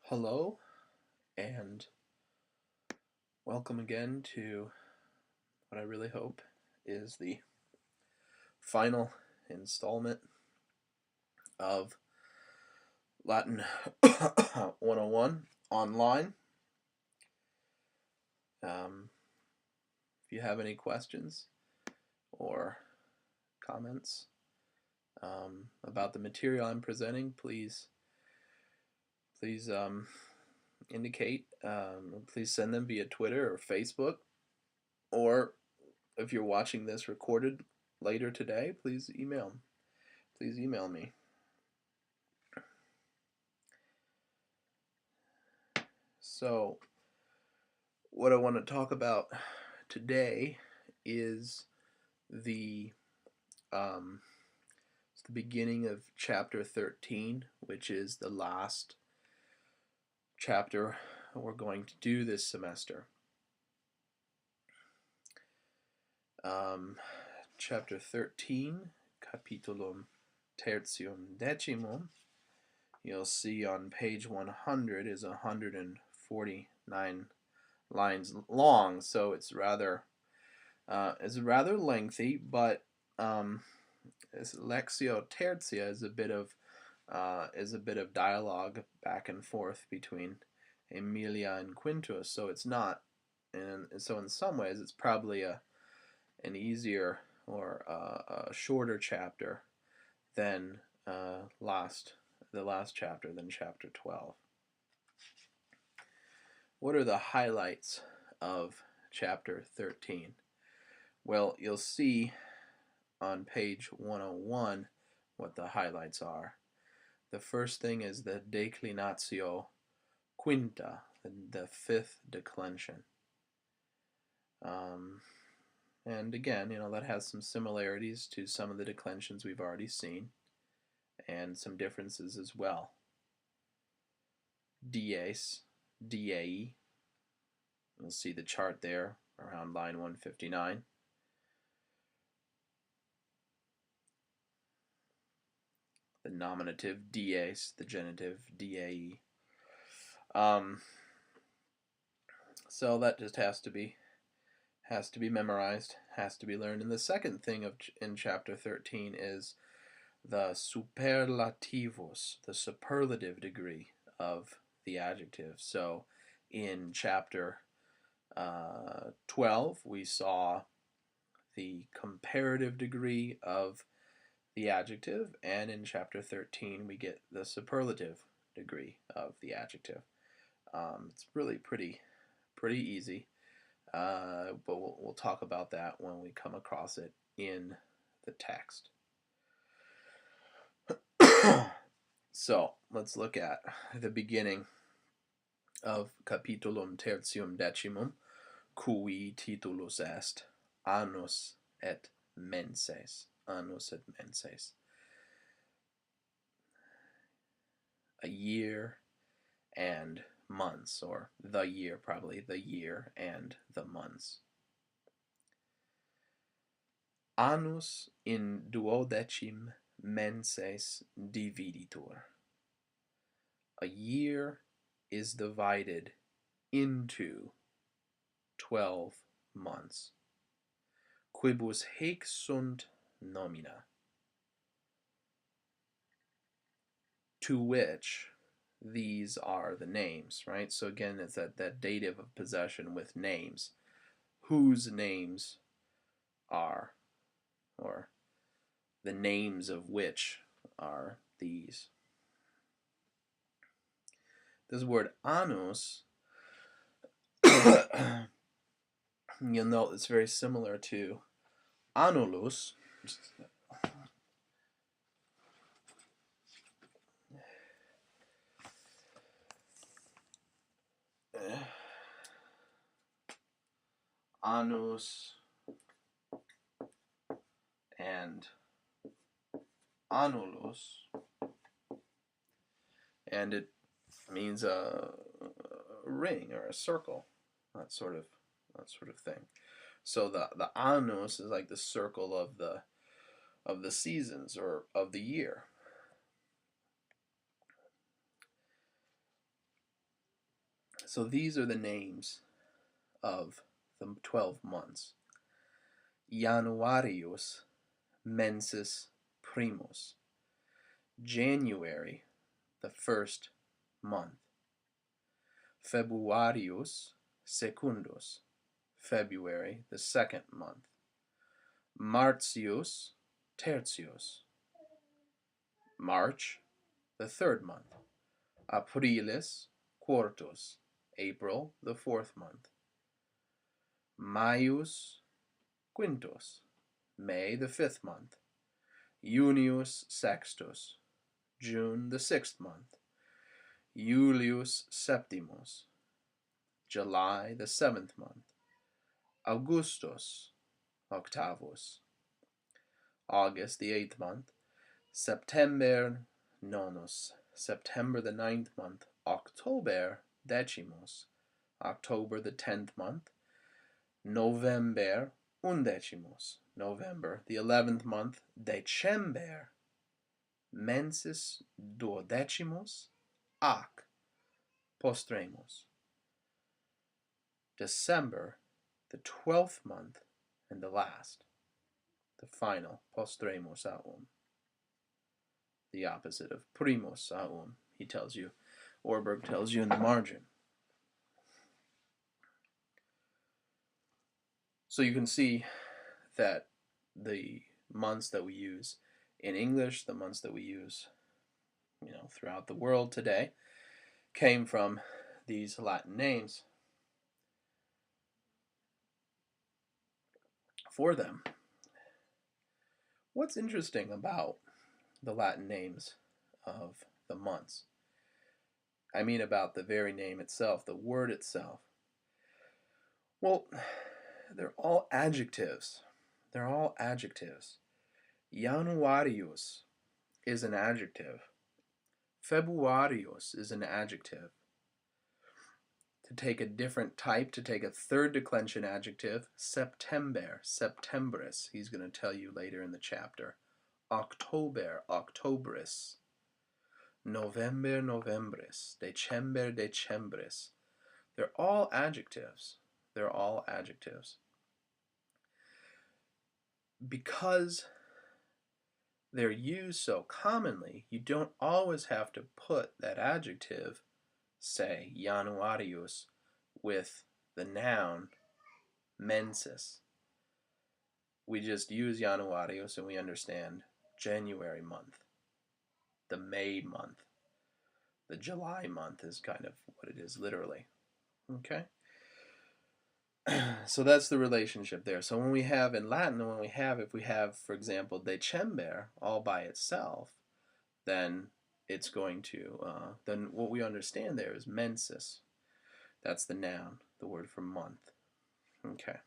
Hello, and welcome again to what I really hope is the final installment of Latin 101 online. If you have any questions or comments about the material I'm presenting, please indicate. Please send them via Twitter or Facebook, or if you're watching this recorded later today, please email me. So, what I want to talk about today is the it's the beginning of chapter 13, which is the last chapter we're going to do this semester. Chapter 13, Capitulum XIII.1-39, you'll see on page 100 is 149 lines long, so it's rather lengthy, but Lectio Tertia is a bit of dialogue back and forth between Emilia and Quintus, so it's not, and so in some ways it's probably an easier or a shorter chapter than the last chapter, than chapter 12. What are the highlights of chapter 13? Well, you'll see on page 101 what the highlights are. The first thing is the declinatio quinta, the fifth declension. And again, that has some similarities to some of the declensions we've already seen, and some differences as well. Dies, diei, you'll see the chart there around line 159. The nominative dies, the genitive diei. So that just has to be memorized, has to be learned. And the second thing in chapter 13 is the superlativus, the superlative degree of the adjective. So in chapter 12 we saw the comparative degree of the adjective, and in chapter 13 we get the superlative degree of the adjective. It's really pretty easy, but we'll talk about that when we come across it in the text. So let's look at the beginning of Capitulum XIII, cui titulus est Annus et Menses. Annus et Menses. A year and months, or the year, probably the year and the months. Annus in duodecim menses dividitur. A year is divided into 12 months. Quibus haec sunt nomina, to which these are the names, right? So again, it's that dative of possession with names. Whose names are, or the names of which are these. This word annus, you'll note it's very similar to annulus. Annus and annulus, and it means a ring or a circle, that sort of thing. So the annus is like the circle of of the seasons or of the year. So these are the names of the 12 months. Januarius mensis primus. January, the first month. Februarius secundus. February, the second month. Martius tertius. March, the third month. Aprilis quartus. April, the fourth month. Maius quintus. May, the fifth month. Junius sextus. June, the sixth month. Julius septimus. July, the seventh month. Augustus octavus. August, the eighth month. September nonus. September, the ninth month. October decimus. October, the 10th month. November undecimus. November, the 11th month. December mensis duodecimus ac postremus. December, the 12th month and the last, the final, postremus aum. The opposite of primus aum, he tells you, Orberg tells you in the margin. So you can see that the months that we use in English, the months that we use, throughout the world today, came from these Latin names for them. What's interesting about the Latin names of the months? I mean about the very name itself, the word itself. Well, they're all adjectives. They're all adjectives. Januarius is an adjective. Februarius is an adjective. To take a different type, to take a third declension adjective, September, septembris, he's going to tell you later in the chapter. October, octobris. November, novembris. December, decembris. They're all adjectives. They're all adjectives. Because they're used so commonly, you don't always have to put that adjective, say, Januarius, with the noun mensis. We just use Januarius and we understand January month, the May month, the July month is kind of what it is literally. Okay? So that's the relationship there. So when we have in Latin, if we have, for example, December all by itself, then it's going to, then what we understand there is mensis. That's the noun, the word for month. Okay.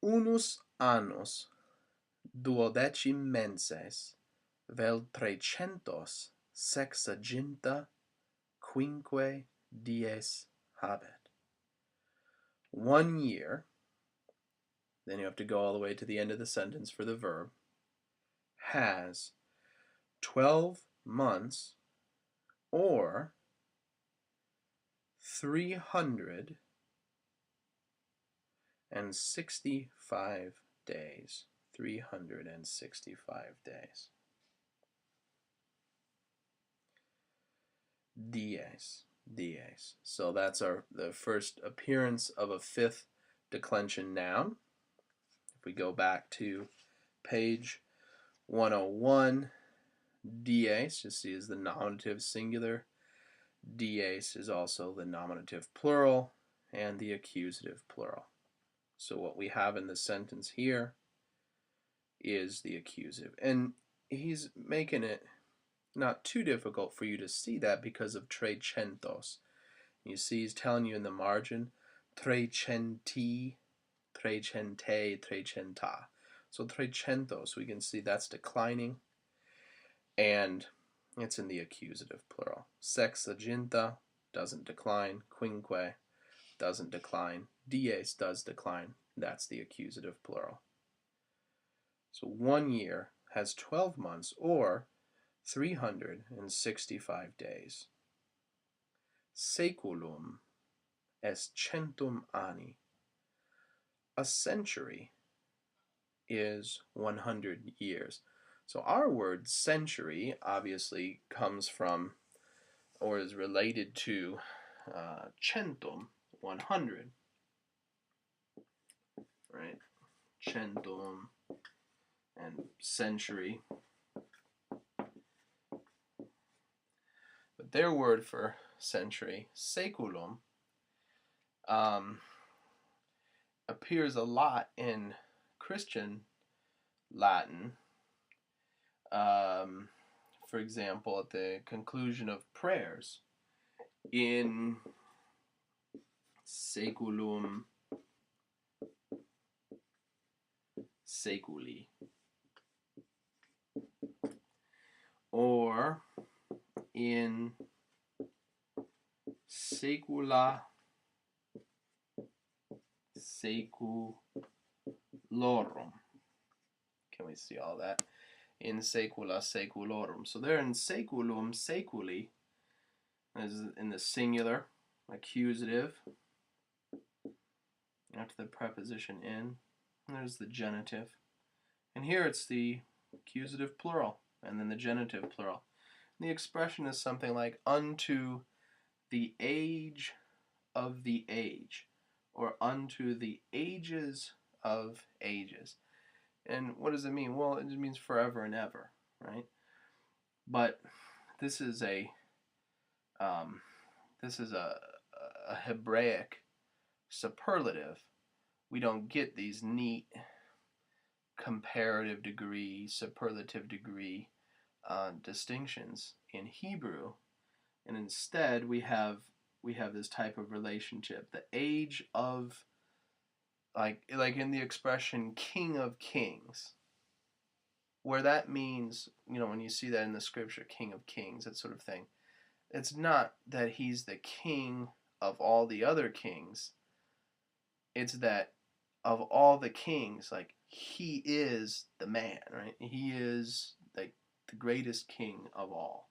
Unus annus duodecim menses vel 365 quinque dies habet. 1 year, then you have to go all the way to the end of the sentence for the verb, has 12 months or 365 days. 365 days. Dies. So that's the first appearance of a fifth declension noun. If we go back to page 101, dies, you see, is the nominative singular. Dies is also the nominative plural and the accusative plural. So what we have in the sentence here is the accusative. And he's making it not too difficult for you to see that because of trecentos. You see he's telling you in the margin, trecenti, trecente, trecenta. So trecentos, we can see that's declining, and it's in the accusative plural. Sexaginta doesn't decline, quinque doesn't decline, dies does decline, that's the accusative plural. So 1 year has 12 months, or 365 days. Saeculum est centum anni. A century is 100 years. So our word century obviously comes from, or is related to, centum, 100, right? Centum and century. But their word for century, saeculum, appears a lot in Christian Latin. For example, at the conclusion of prayers, in saeculum saeculi, or in saecula saeculorum. Can we see all that? In saecula saeculorum. So they're in saeculum saeculi, as in the singular, accusative, after the preposition in. And there's the genitive. And here it's the accusative plural, and then the genitive plural. And the expression is something like, unto the age of the age, or unto the ages of ages. And what does it mean? Well, it means forever and ever, right? But this is a Hebraic superlative. We don't get these neat comparative degree, superlative degree distinctions in Hebrew, and instead we have this type of relationship, the age of, like in the expression King of Kings, where that means, when you see that in the scripture, King of Kings, that sort of thing, it's not that he's the king of all the other kings. It's that of all the kings, like, he is the man, right? He is like the greatest king of all.